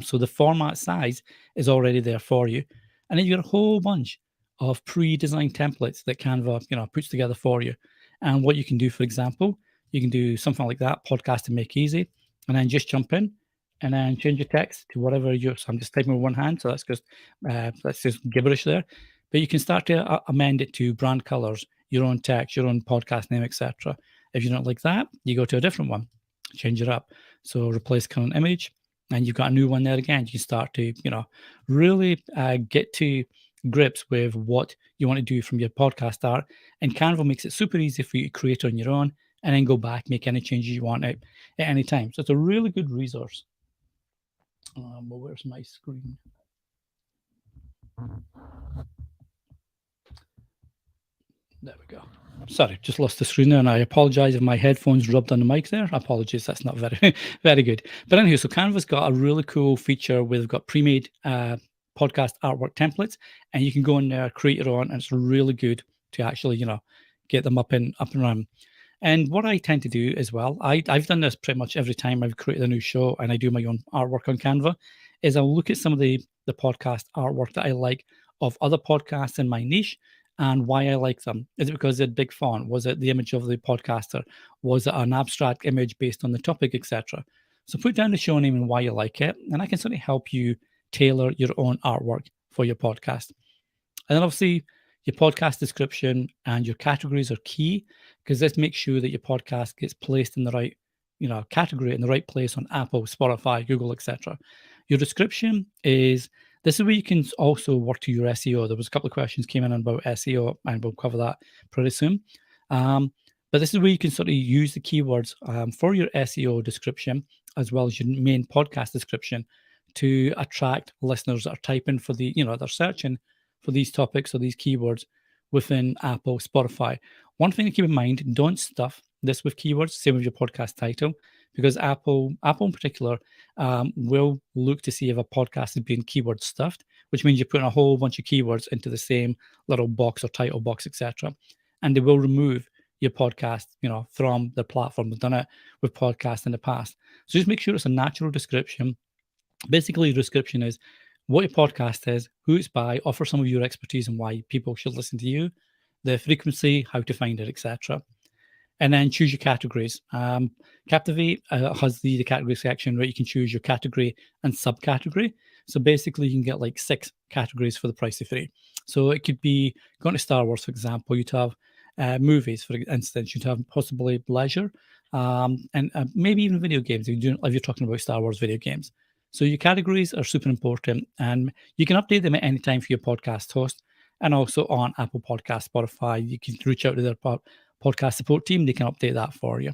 So the format size is already there for you. And then you got a whole bunch of pre-designed templates that Canva, puts together for you. And what you can do, for example, you can do something like that, podcast to make easy, and then just jump in and then change your text to whatever you're. So I'm just typing with one hand, so that's just gibberish there. But you can start to amend it to brand colors, your own text, your own podcast name, etc. If you don't like that, you go to a different one, change it up. So replace current image, and you've got a new one there again. You can start to, really get to grips with what you want to do from your podcast art. And Canva makes it super easy for you to create on your own and then go back, make any changes you want at any time. So it's a really good resource. Well, where's my screen? There we go. Sorry, just lost the screen there, and I apologize if my headphones rubbed on the mic there. Apologies, that's not very, very good. But anyway, so Canva's got a really cool feature where they've got pre-made podcast artwork templates, and you can go in there, create your own, and it's really good to actually, get them up and running. And what I tend to do as well, I've done this pretty much every time I've created a new show and I do my own artwork on Canva, is I'll look at some of the podcast artwork that I like of other podcasts in my niche and why I like them. Is it because they're big font? Was it the image of the podcaster? Was it an abstract image based on the topic, etc.? So put down the show name and why you like it, and I can certainly help you tailor your own artwork for your podcast. And then obviously your podcast description and your categories are key, because this makes sure that your podcast gets placed in the right, category in the right place on Apple, Spotify, Google, etc. Your description this is where you can also work to your SEO. There was a couple of questions came in about SEO, and we'll cover that pretty soon. But this is where you can sort of use the keywords for your SEO description as well as your main podcast description to attract listeners that are typing for they're searching for these topics or these keywords within Apple, Spotify. One thing to keep in mind, don't stuff this with keywords, same with your podcast title, because Apple in particular, will look to see if a podcast is being keyword stuffed, which means you're putting a whole bunch of keywords into the same little box or title box, etc. And they will remove your podcast, from the platform. They've done it with podcasts in the past. So just make sure it's a natural description. Basically, your description is what your podcast is, who it's by, offer some of your expertise and why people should listen to you, the frequency, how to find it, etc. And then choose your categories. Captivate has the category section where you can choose your category and subcategory. So basically, you can get like 6 categories for the price of 3. So it could be going to Star Wars, for example. You'd have movies, for instance. You'd have possibly leisure, and maybe even video games if you're talking about Star Wars video games. So your categories are super important, and you can update them at any time for your podcast host, and also on Apple Podcast, Spotify. You can reach out to their podcast support team. They can update that for you.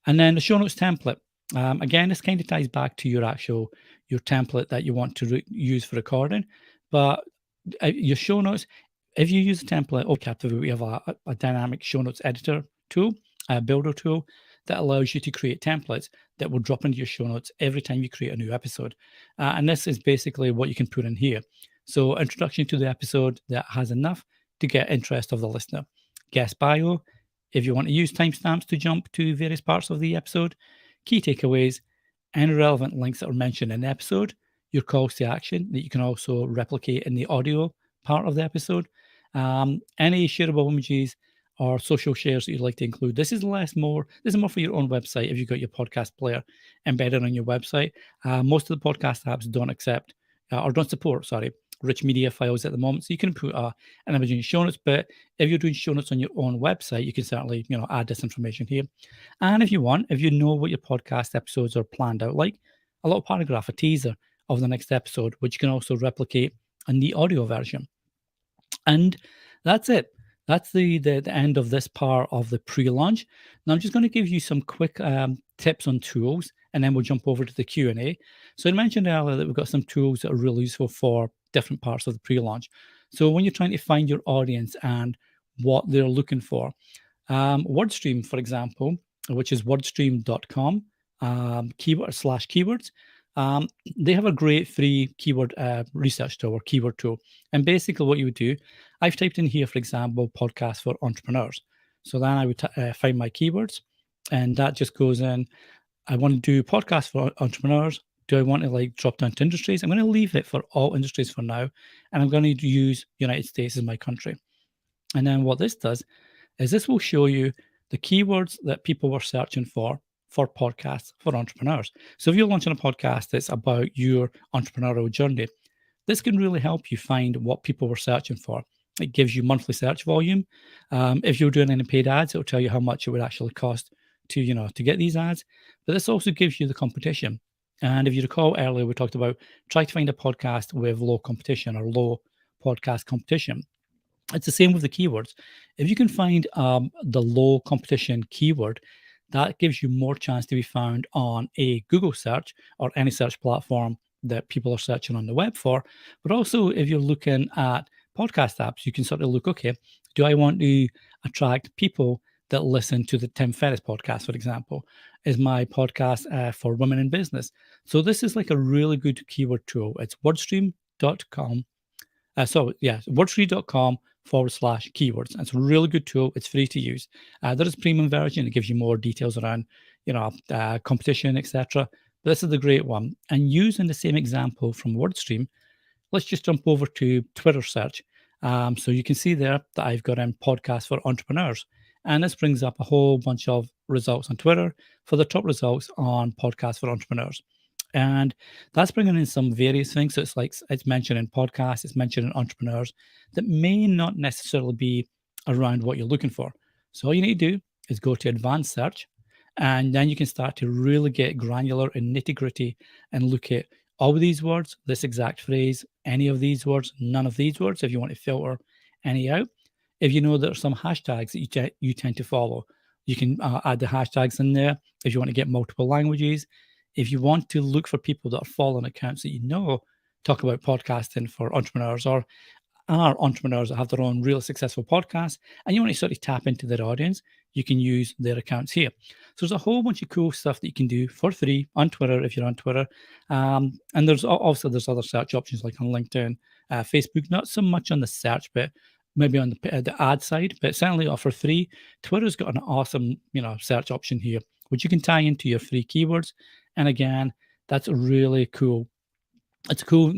And then the show notes template. Again, this kind of ties back to your template that you want to use for recording. But your show notes, if you use a template or Captivate, we have a dynamic show notes editor tool, a builder tool that allows you to create templates that will drop into your show notes every time you create a new episode. And this is basically what you can put in here. So, introduction to the episode that has enough to get interest of the listener. Guest bio, if you want to use timestamps to jump to various parts of the episode. Key takeaways, any relevant links that are mentioned in the episode, your calls to action that you can also replicate in the audio part of the episode. Any shareable images or social shares that you'd like to include. This is more for your own website if you've got your podcast player embedded on your website. Most of the podcast apps don't accept or don't support, rich media files at the moment. So you can put an image in your show notes, but if you're doing show notes on your own website, you can certainly, add this information here. And if you want, if you know what your podcast episodes are planned out like, a little paragraph, a teaser of the next episode, which you can also replicate in the audio version. And that's it. That's the end of this part of the pre-launch. Now I'm just going to give you some quick tips on tools, and then we'll jump over to the Q&A. So I mentioned earlier that we've got some tools that are really useful for different parts of the pre-launch. So when you're trying to find your audience and what they're looking for, WordStream, for example, which is wordstream.com, keyword/keywords. They have a great free keyword research tool or keyword tool. And basically what you would do, I've typed in here, for example, podcast for entrepreneurs. So then I would find my keywords, and that just goes in. I want to do podcast for entrepreneurs. Do I want to drop down to industries? I'm going to leave it for all industries for now. And I'm going to use United States as my country. And then what this does is this will show you the keywords that people were searching for podcasts for entrepreneurs. So if you're launching a podcast that's about your entrepreneurial journey, this can really help you find what people were searching for. It gives you monthly search volume. If you're doing any paid ads, it'll tell you how much it would actually cost to get these ads. But this also gives you the competition. And if you recall earlier, we talked about try to find a podcast with low competition or low podcast competition. It's the same with the keywords. If you can find the low competition keyword, that gives you more chance to be found on a Google search or any search platform that people are searching on the web for. But also, if you're looking at podcast apps, you can sort of look, okay, do I want to attract people that listen to the Tim Ferriss podcast, for example? Is my podcast for women in business? So this is like a really good keyword tool. It's wordstream.com. wordstream.com/keywords. It's a really good tool. It's free to use. There is a premium version. It gives you more details around, competition, etc. But this is the great one. And using the same example from WordStream, let's just jump over to Twitter search. So you can see there that I've got in podcast for entrepreneurs. And this brings up a whole bunch of results on Twitter for the top results on podcast for entrepreneurs. And that's bringing in some various things. So it's mentioned in podcasts, it's mentioned in entrepreneurs that may not necessarily be around what you're looking for. So all you need to do is go to advanced search, and then you can start to really get granular and nitty gritty and look at all of these words, this exact phrase, any of these words, none of these words, if you want to filter any out. If you know there are some hashtags that you tend to follow, you can add the hashtags in there. If you want to get multiple languages, if you want to look for people that are following accounts that talk about podcasting for entrepreneurs or are entrepreneurs that have their own real successful podcasts, and you want to sort of tap into their audience, you can use their accounts here. So there's a whole bunch of cool stuff that you can do for free on Twitter if you're on Twitter. And there's other search options like on LinkedIn, Facebook, not so much on the search, but maybe on the ad side, but certainly for free. Twitter's got an awesome, search option here, which you can tie into your free keywords. And again, that's really cool. It's a cool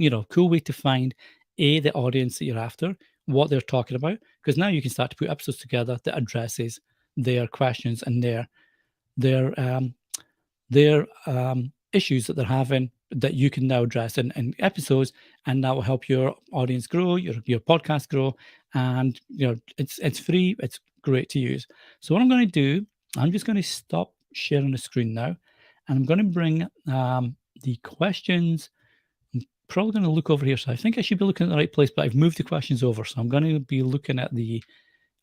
way to find the audience that you're after, what they're talking about, because now you can start to put episodes together that addresses their questions and their issues that they're having that you can now address in episodes, and that will help your audience grow, your podcast grow, and it's free. It's great to use. So what I'm going to do, I'm just going to stop sharing the screen now, and I'm going to bring the questions. I'm probably going to look over here. So I think I should be looking at the right place, but I've moved the questions over. So I'm going to be looking at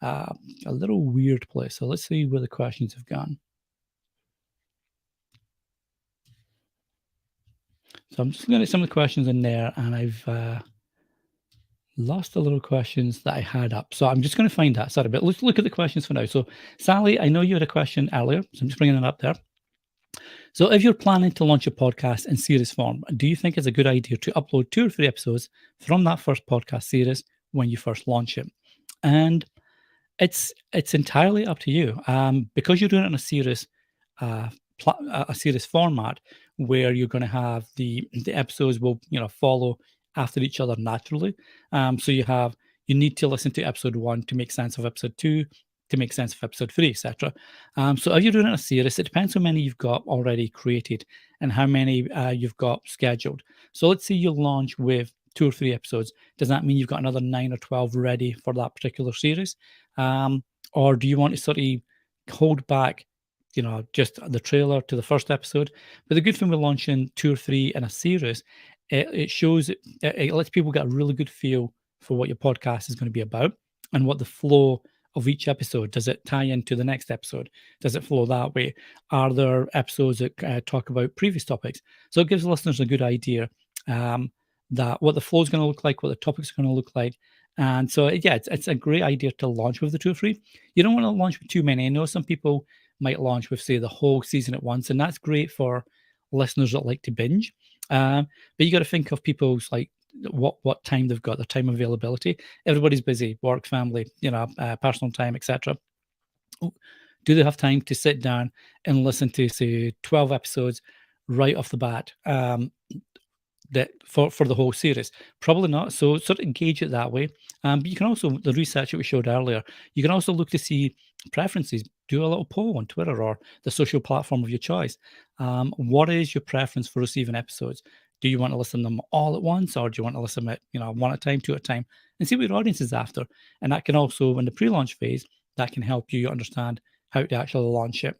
a little weird place. So let's see where the questions have gone. So I'm just looking at some of the questions in there, and I've Lost the little questions that I had up. So I'm just going to find that. Sorry, but let's look at the questions for now. So, Sally, I know you had a question earlier, so I'm just bringing it up there. So, if you're planning to launch a podcast in series form, do you think it's a good idea to upload 2 or 3 episodes from that first podcast series when you first launch it? And it's entirely up to you, because you're doing it in a series, a series format where you're going to have the episodes will follow after each other naturally. So you need to listen to episode 1 to make sense of episode 2, to make sense of episode 3, etc. So if you're doing it in a series, it depends how many you've got already created and how many you've got scheduled. So let's say you launch with 2 or 3 episodes. Does that mean you've got another 9 or 12 ready for that particular series? Or do you want to sort of hold back, just the trailer to the first episode? But the good thing with launching 2 or 3 in a series, it shows, it lets people get a really good feel for what your podcast is going to be about and what the flow of each episode. Does it tie into the next episode? Does it flow that way? Are there episodes that talk about previous topics? So it gives listeners a good idea, that what the flow is going to look like, what the topics are going to look like. And so, yeah, it's a great idea to launch with the 2 or 3. You don't want to launch with too many. I know some people might launch with, say, the whole season at once, and that's great for listeners that like to binge. But you got to think of people's like what time they've got, their time availability. Everybody's busy, work, family, personal time, etc. Do they have time to sit down and listen to, say, 12 episodes right off the bat? That for the whole series? Probably not. So sort of engage it that way. But you can also, the research that we showed earlier, you can also look to see preferences. Do a little poll on Twitter or the social platform of your choice. What is your preference for receiving episodes? Do you want to listen to them all at once, or do you want to listen at one at a time, 2 at a time, and see what your audience is after? And that can also, in the pre-launch phase, that can help you understand how to actually launch it.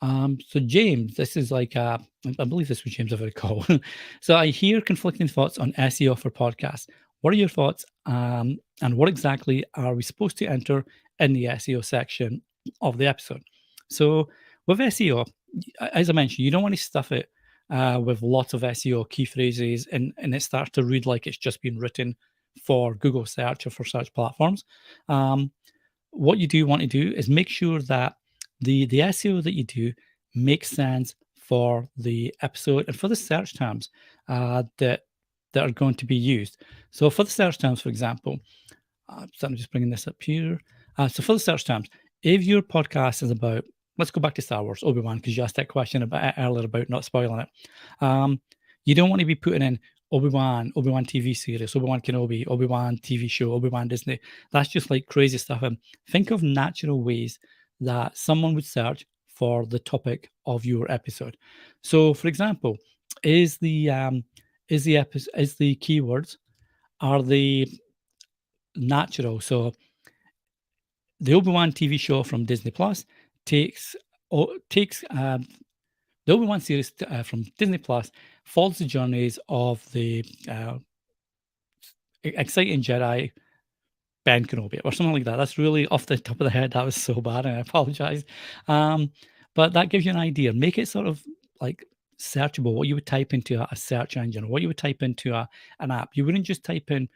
So James, this is like, I believe this was James, if I recall. So I hear conflicting thoughts on SEO for podcasts. What are your thoughts? And what exactly are we supposed to enter in the SEO section of the episode? So with SEO, as I mentioned, you don't want to stuff it with lots of SEO key phrases and it starts to read like it's just been written for Google search or for search platforms. What you do want to do is make sure that the SEO that you do makes sense for the episode and for the search terms that are going to be used. So for the search terms, for example, so I'm just bringing this up here. So for the search terms, if your podcast is about, let's go back to Star Wars, Obi-Wan, because you asked that question about earlier about not spoiling it. You don't want to be putting in Obi-Wan TV series, Obi-Wan Kenobi, Obi-Wan TV show, Obi-Wan Disney. That's just like crazy stuff. And think of natural ways that someone would search for the topic of your episode. So, for example, is the episode, is the keywords, are they natural? So the Obi-Wan TV show from Disney Plus takes the Obi-Wan series from Disney Plus follows the journeys of the exciting Jedi Ben Kenobi or something like that. That's really off the top of the head. That was so bad, and I apologize. But that gives you an idea. Make it sort of like searchable. What you would type into a search engine, or what you would type into an app. You wouldn't just type in.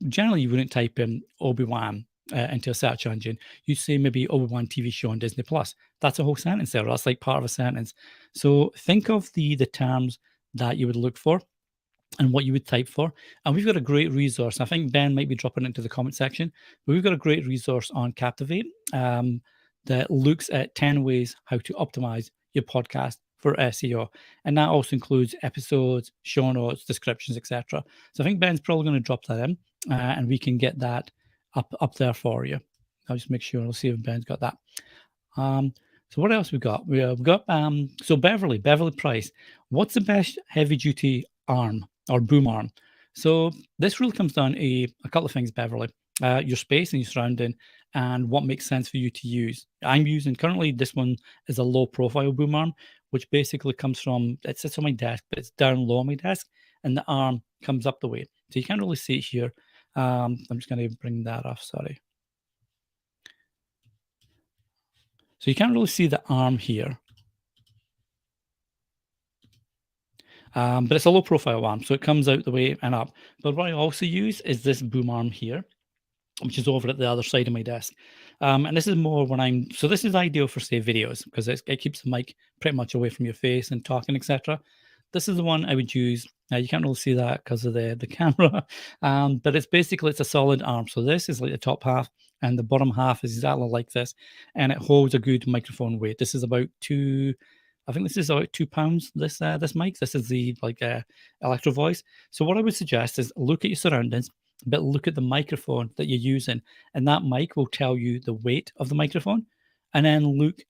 Generally, you wouldn't type in Obi-Wan into a search engine. You'd say maybe Obi-Wan TV show on Disney Plus. That's a whole sentence there. That's like part of a sentence. So think of the terms that you would look for and what you would type for. And we've got a great resource. I think Ben might be dropping it into the comment section, but we've got a great resource on Captivate that looks at 10 ways how to optimize your podcast for SEO. And that also includes episodes, show notes, descriptions, etc. So I think Ben's probably going to drop that in and we can get that up there for you. I'll just make sure. I'll see if Ben's got that. So what else we got? We've got so Beverly Price. What's the best heavy duty arm or boom arm? So this really comes down to a couple of things, Beverly. Your space and your surrounding, and what makes sense for you to use. I'm using currently, this one is a low profile boom arm, which basically comes from, it sits on my desk, but it's down low on my desk, and the arm comes up the way. So you can't really see it here. I'm just going to bring that off, sorry. So you can't really see the arm here. but it's a low profile arm, so it comes out the way and up. But what I also use is this boom arm here, which is over at the other side of my desk. And this is more when so this is ideal for say videos because it keeps the mic pretty much away from your face and talking, etc. This is the one I would use. You can't really see that because of the camera, but it's a solid arm. So this is like the top half, and the bottom half is exactly like this, and it holds a good microphone weight. This is about I think this is about 2 pounds. This mic. This is the Electro Voice. So what I would suggest is look at your surroundings, but look at the microphone that you're using, and that mic will tell you the weight of the microphone. And then look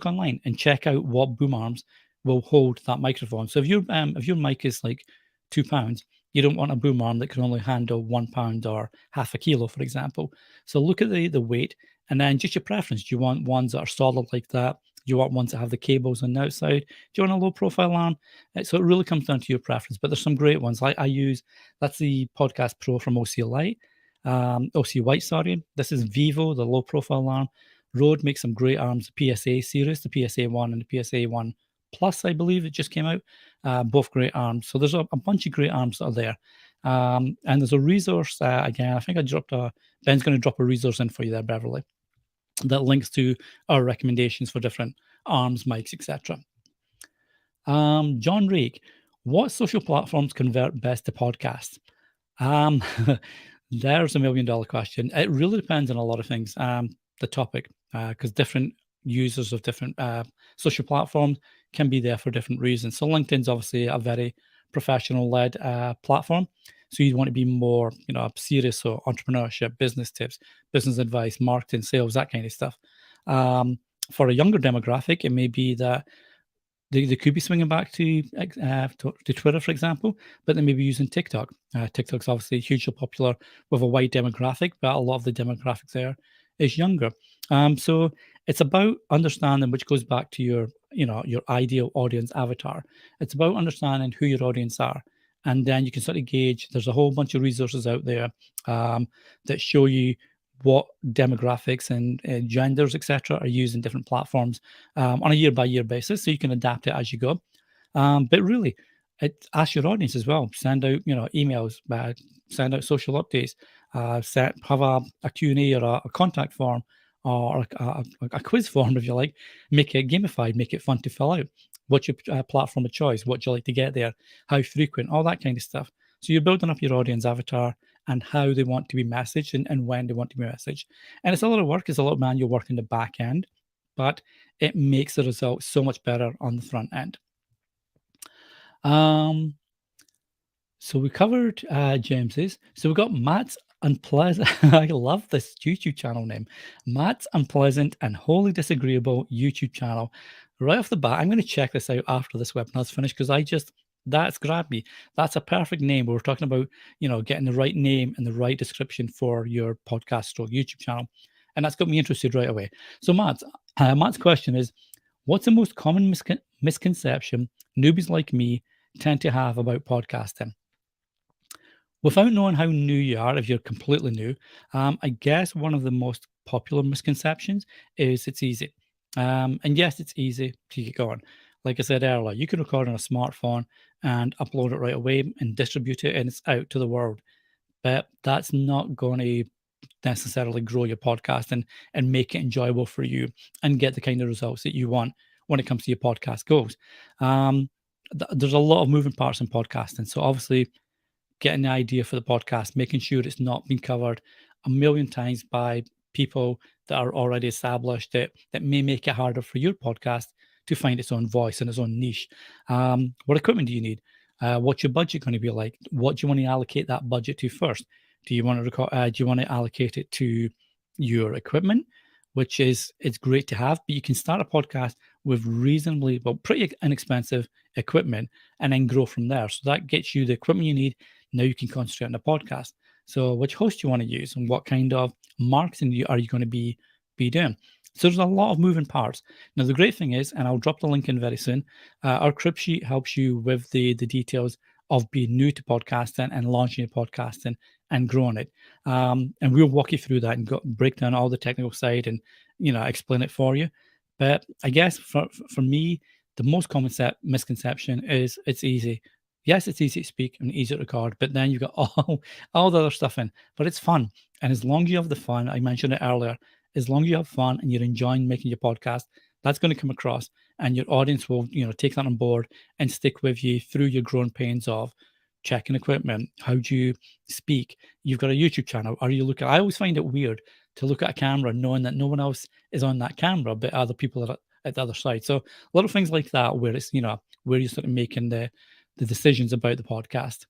online and check out what boom arms will hold that microphone. So if your mic is like 2 pounds, you don't want a boom arm that can only handle 1 pound or half a kilo, for example. So look at the weight, and then just your preference. Do you want ones that are solid like that? Do you want ones that have the cables on the outside? Do you want a low profile arm? So it really comes down to your preference. But there's some great ones. Like I use, that's the Podcast Pro from OC White, sorry. This is Vivo, the low profile arm. Rode makes some great arms, the PSA series, the PSA 1 and the PSA 1 Plus, I believe it just came out. Both great arms. So there's a bunch of great arms that are there. And there's a resource, again, I think Ben's going to drop a resource in for you there, Beverly, that links to our recommendations for different arms, mics, etc. John Rake, what social platforms convert best to podcasts? There's a $1 million question. It really depends on a lot of things. The topic, because different users of different social platforms can be there for different reasons. So LinkedIn's obviously a very professional-led platform. So you'd want to be more, serious, so entrepreneurship, business tips, business advice, marketing, sales, that kind of stuff. For a younger demographic, it may be that they could be swinging back to Twitter, for example, but they may be using TikTok. TikTok's obviously hugely popular with a wide demographic, but a lot of the demographic there is younger. So it's about understanding, which goes back to your ideal audience avatar. It's about understanding who your audience are, and then you can sort of gauge. There's a whole bunch of resources out there that show you what demographics and genders, etc., are used in different platforms on a year-by-year basis, so you can adapt it as you go. But really, ask your audience as well. Send out, emails, send out social updates, have a Q&A or a contact form or a quiz form, if you like. Make it gamified, make it fun to fill out. What's your platform of choice? What do you like to get there? How frequent? All that kind of stuff. So you're building up your audience avatar and how they want to be messaged and when they want to be messaged. And it's a lot of work. It's a lot of manual work in the back end, but it makes the results so much better on the front end. So we covered James's. So we got Matt's Unpleasant. I love this YouTube channel name. Matt's Unpleasant and Wholly Disagreeable YouTube channel. Right off the bat, I'm going to check this out after this webinar's finished because that's grabbed me. That's a perfect name. We're talking about, getting the right name and the right description for your podcast or YouTube channel. And that's got me interested right away. So Matt's question is, what's the most common misconception newbies like me tend to have about podcasting? Without knowing how new you are, if you're completely new, I guess one of the most popular misconceptions is it's easy. And yes, it's easy to get going. Like I said earlier, you can record on a smartphone and upload it right away and distribute it, and it's out to the world. But that's not going to necessarily grow your podcast and make it enjoyable for you and get the kind of results that you want when it comes to your podcast goals. There's a lot of moving parts in podcasting. So obviously, getting the idea for the podcast, making sure it's not been covered a million times by people that are already established that may make it harder for your podcast to find its own voice and its own niche. What equipment do you need? What's your budget going to be like? What do you want to allocate that budget to first? Do you want to allocate it to your equipment, which it's great to have, but you can start a podcast with pretty inexpensive equipment and then grow from there. So that gets you the equipment you need. Now you can concentrate on the podcast. So which host you want to use and what kind of marketing are you going to be doing? So there's a lot of moving parts. Now, the great thing is, and I'll drop the link in very soon, our crib sheet helps you with the details of being new to podcasting and launching your podcasting and growing it. And we'll walk you through that and break down all the technical side and, explain it for you. But I guess for me, the most common misconception is it's easy. Yes, it's easy to speak and easy to record, but then you've got all the other stuff in. But it's fun, and as long as you have the fun, I mentioned it earlier. As long as you have fun and you're enjoying making your podcast, that's going to come across, and your audience will, take that on board and stick with you through your growing pains of checking equipment. How do you speak? You've got a YouTube channel. Are you looking? I always find it weird to look at a camera knowing that no one else is on that camera, but other people are at the other side. So a lot of things like that, where it's where you're sort of making the decisions about the podcast.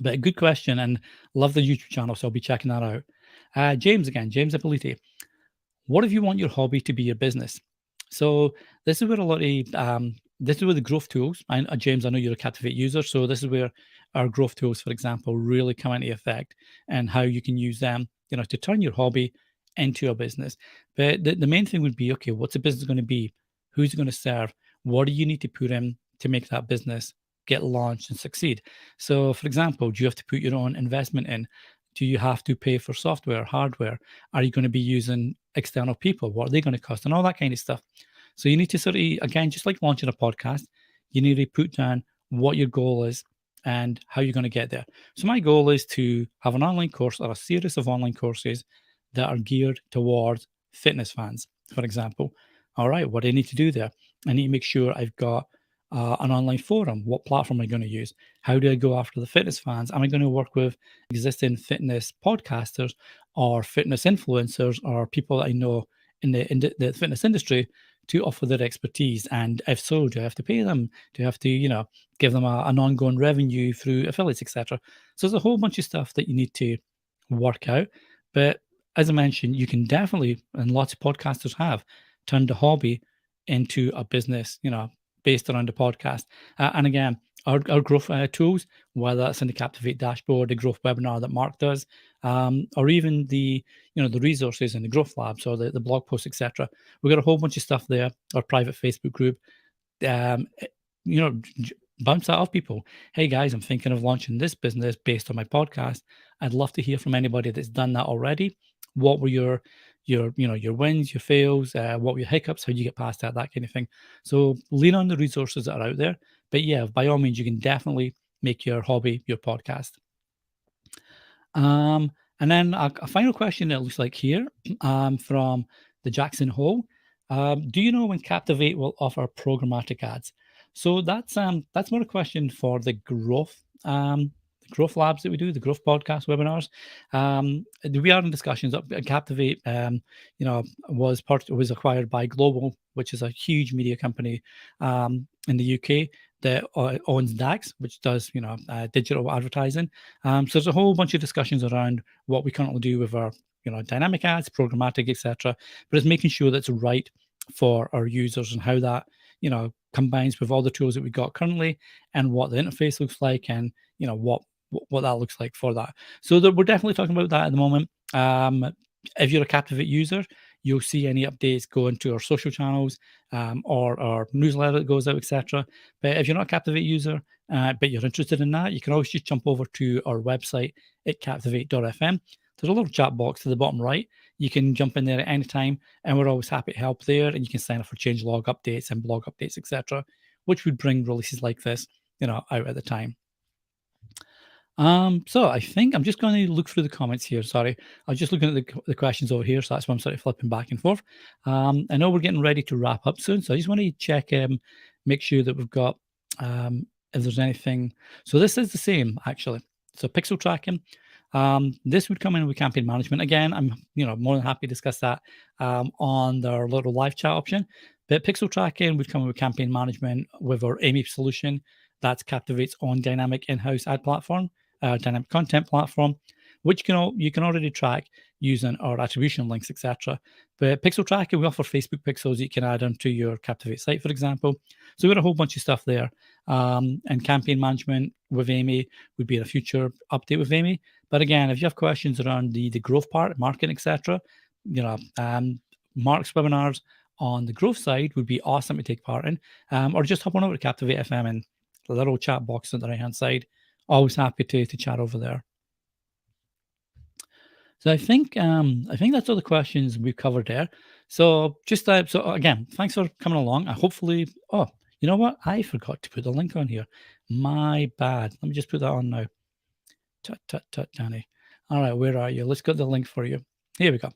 But a good question, and love the YouTube channel, so I'll be checking that out. James again, James Ability. What if you want your hobby to be your business? So this is where a lot of this is where the growth tools. And James, I know you're a Captivate user, so this is where our growth tools, for example, really come into effect, and how you can use them, to turn your hobby into a business. But the main thing would be, okay, what's the business going to be? Who's it going to serve? What do you need to put in to make that business get launched and succeed? So, for example, do you have to put your own investment in? Do you have to pay for software, hardware? Are you going to be using external people? What are they going to cost? And all that kind of stuff. So you need to sort of, again, just like launching a podcast, you need to put down what your goal is and how you're going to get there. So my goal is to have an online course or a series of online courses that are geared towards fitness fans, for example. All right, what do I need to do there? I need to make sure I've got an online forum. What platform am I going to use? How do I go after the fitness fans? Am I going to work with existing fitness podcasters or fitness influencers or people that I know in the fitness industry to offer their expertise? And if so, do I have to pay them? Do I have to, give them an ongoing revenue through affiliates, etc.? So there's a whole bunch of stuff that you need to work out. But as I mentioned, you can definitely, and lots of podcasters have, turned a hobby into a business, based around the podcast. And again, our growth tools, whether that's in the Captivate dashboard, the growth webinar that Mark does, or even the resources in the growth labs or the blog posts, etc. We've got a whole bunch of stuff there. Our private Facebook group, um, eh, you know, bounce that off people. Hey guys, I'm thinking of launching this business based on my podcast. I'd love to hear from anybody that's done that already. What were your wins, your fails, what were your hiccups, how do you get past that kind of thing. So lean on the resources that are out there. But yeah, by all means, you can definitely make your hobby your podcast. Um, and then a final question that looks like here, from the Jackson Hole. Do you know when Captivate will offer programmatic ads? So that's more a question for the growth labs that we do, the growth podcast webinars. We are in discussions. Captivate, was acquired by Global, which is a huge media company in the UK that owns DAX, which does digital advertising. So there's a whole bunch of discussions around what we currently do with our dynamic ads, programmatic, etc. But it's making sure that's right for our users and how that combines with all the tools that we've got currently and what the interface looks like and what that looks like for that. So we're definitely talking about that at the moment. If you're a Captivate user, you'll see any updates go into our social channels or our newsletter that goes out, etc. But if you're not a Captivate user, but you're interested in that, you can always just jump over to our website at captivate.fm. There's a little chat box to the bottom right. You can jump in there at any time, and we're always happy to help there. And you can sign up for change log updates and blog updates, etc., which would bring releases like this, out at the time. So I think I'm just going to look through the comments here. Sorry, I was just looking at the questions over here, so that's why I'm sort of flipping back and forth. I know we're getting ready to wrap up soon, so I just want to check, make sure that we've got if there's anything. So this is the same actually. So pixel tracking. This would come in with campaign management. Again, I'm more than happy to discuss that on their little live chat option. But pixel tracking would come in with campaign management with our Amy solution. That's Captivate's own dynamic in-house ad platform, dynamic content platform, which you can already track using our attribution links, etc. But pixel tracking, we offer Facebook pixels you can add onto your Captivate site, for example. So we've got a whole bunch of stuff there. And campaign management with Amy would be in a future update with Amy. But again, if you have questions around the growth part, marketing, etc., Mark's webinars on the growth side would be awesome to take part in. Or just hop on over to Captivate FM and the little chat box on the right-hand side. Always happy to chat over there. So I think that's all the questions we've covered there. So just so again, thanks for coming along. Hopefully, You know what? I forgot to put the link on here. My bad. Let me just put that on now. Tut, tut, tut, Danny. All right, where are you? Let's get the link for you. Here we go.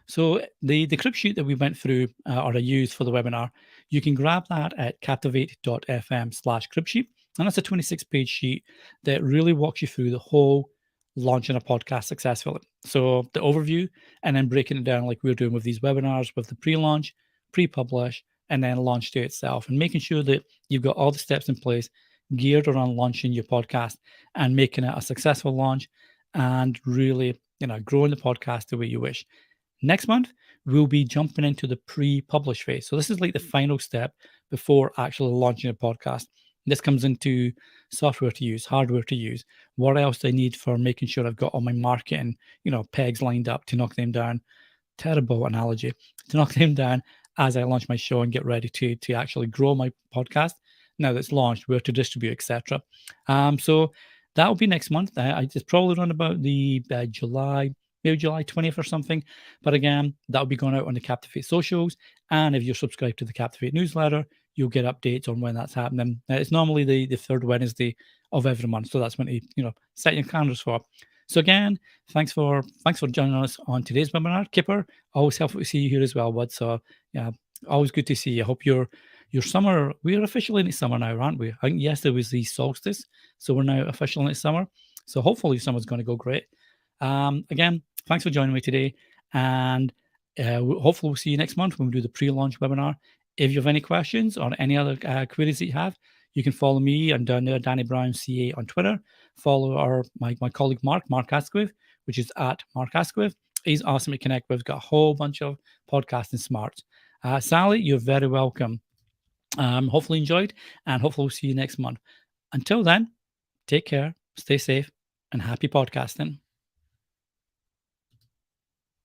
So the crib sheet that we went through or I used for the webinar, you can grab that at captivate.fm/crib sheet. And that's a 26-page sheet that really walks you through the whole launching a podcast successfully. So the overview and then breaking it down like we're doing with these webinars with the pre-launch, pre-publish, and then launch day itself, and making sure that you've got all the steps in place geared around launching your podcast and making it a successful launch and really, growing the podcast the way you wish. Next month, we'll be jumping into the pre-publish phase. So this is like the final step before actually launching a podcast. This comes into software to use, hardware to use. What else do I need for making sure I've got all my marketing, pegs lined up to knock them down? Terrible analogy. To knock them down as I launch my show and get ready to actually grow my podcast. Now that's launched, where to distribute, etc. So that will be next month. I just probably run about the July, maybe July 20th or something. But again, that'll be going out on the Captivate socials. And if you're subscribed to the Captivate newsletter, you'll get updates on when that's happening. It's normally the third Wednesday of every month. So that's when to, set your calendars for. So again, thanks for joining us on today's webinar. Kipper, always helpful to see you here as well, bud. So yeah, always good to see you. I hope your summer, we're officially in summer now, aren't we? I think yesterday was the solstice. So we're now officially in summer. So hopefully summer's going to go great. Again, thanks for joining me today. And hopefully we'll see you next month when we do the pre-launch webinar. If you have any questions or any other queries that you have, you can follow me and down there, Danny Brown CA on Twitter. Follow my colleague Mark Asquith, which is at Mark Asquith. He's awesome to connect with. Got a whole bunch of podcasting smarts. Sally, you're very welcome. Hopefully enjoyed, and hopefully we'll see you next month. Until then, take care, stay safe, and happy podcasting.